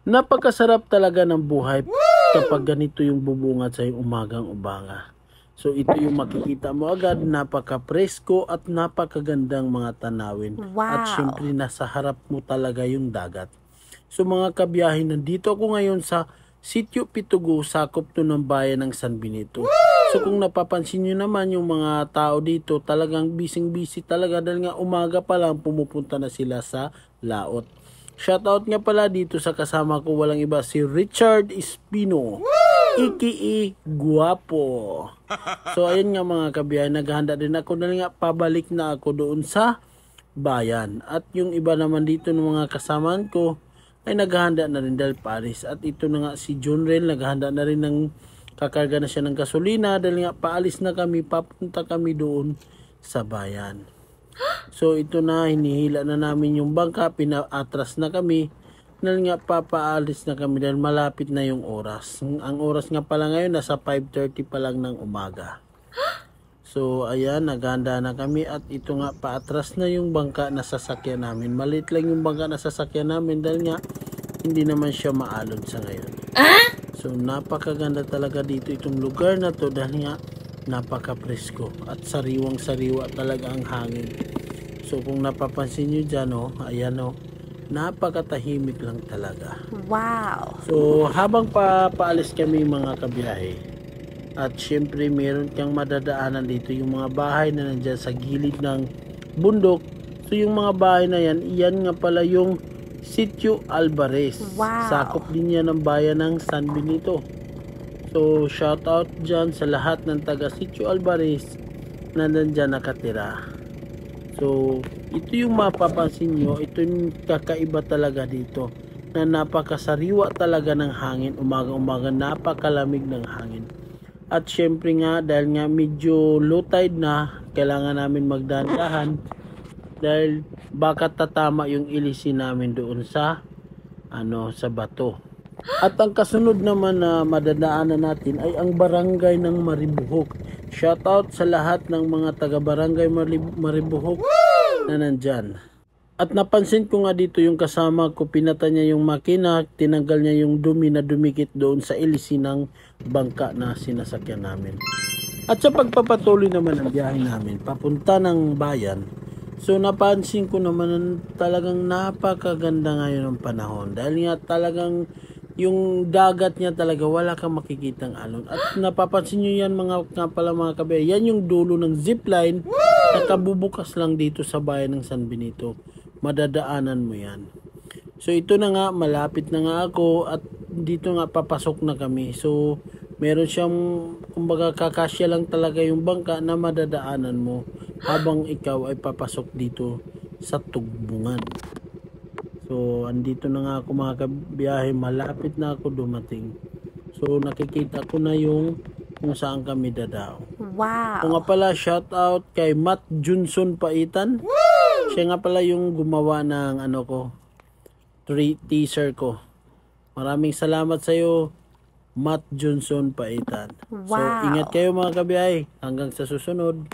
Napakasarap talaga ng buhay kapag ganito yung bubungad sa umagang-umaga. So ito yung makikita mo agad, napaka-presko at napakagandang mga tanawin. At Wow! syempre nasa harap mo talaga yung dagat. So mga kabiyahe, nandito ako ngayon sa Sitio Pitugo, sakop to ng bayan ng San Benito. So kung napapansin nyo naman yung mga tao dito, talagang busy talaga dahil nga umaga pa lang pumupunta na sila sa laot. Shoutout nga pala dito sa kasama ko, walang iba, si Richard Espino, aka Guapo. So ayun nga mga kabiyahe, naghahanda din ako dahil nga pabalik na ako doon sa bayan. At yung iba naman dito ng mga kasamaan ko ay naghahanda na rin dahil Paris. At ito na nga si John Ren, naghahanda na rin ng kakarga na siya ng gasolina dahil nga paalis na kami, papunta kami doon sa bayan. So ito na, hinihila na namin yung bangka, pinaatras na kami dahil nga papaalis na kami dahil malapit na yung oras. Ang oras nga pala ngayon nasa 5:30 pa lang ng umaga. So ayan, naghanda na kami at ito nga paatras na yung bangka na sasakyan namin. Maliit lang yung bangka na sasakyan namin dahil nga hindi naman siya maalon sa ngayon. So napakaganda talaga dito itong lugar na to dahil nga napaka-presko at sariwang-sariwa talaga ang hangin. So kung napapansin nyo dyan, ayan napakatahimik lang talaga. Wow! So habang paalis kami mga kabiyahe, at syempre meron kang madadaanan dito yung mga bahay na nandyan sa gilid ng bundok. So yung mga bahay na yan nga pala yung Sitio Alvarez. Wow! Sakop din yan ng bayan ng San Benito. So shout out dyan sa lahat ng taga Sitio Alvarez na nandyan nakatira. So ito yung mapapansin nyo, ito yung kakaiba talaga dito, na napakasariwa talaga ng hangin, umaga-umaga napakalamig ng hangin. At syempre nga dahil nga medyo low tide na, kailangan namin magdahan-dahan dahil baka tatama yung ilisin namin doon sa sa bato. At ang kasunod naman na madadaanan natin ay ang barangay ng Maribohok. Shoutout sa lahat ng mga taga barangay Maribohok na nandyan. At napansin ko nga dito yung kasama ko, pinata niya yung makina, tinanggal niya yung dumi na dumikit doon sa ilisin ng bangka na sinasakyan namin. At sa pagpapatuloy naman ng biyahe namin papunta ng bayan, so napansin ko naman talagang napakaganda ngayon ng panahon dahil nga talagang yung dagat niya talaga wala kang makikitang alon. At napapansin nyo yan mga kabayan, yan yung dulo ng zipline na kabubukas lang dito sa bayan ng San Benito. Madadaanan mo yan. So ito na nga, malapit na nga ako at dito nga papasok na kami. So meron siyang kumbaga kakasya lang talaga yung bangka na madadaanan mo habang ikaw ay papasok dito sa Tugbungan. So andito na nga ako mga kabiyahe, malapit na ako dumating. So nakikita ko na yung kung saan kami dadao. Wow! Kung nga pala, shout out kay Matt Johnson Paitan. Siya nga pala yung gumawa ng teaser ko. Maraming salamat sa iyo, Matt Johnson Paitan. So Wow! ingat kayo mga kabiyahe, hanggang sa susunod.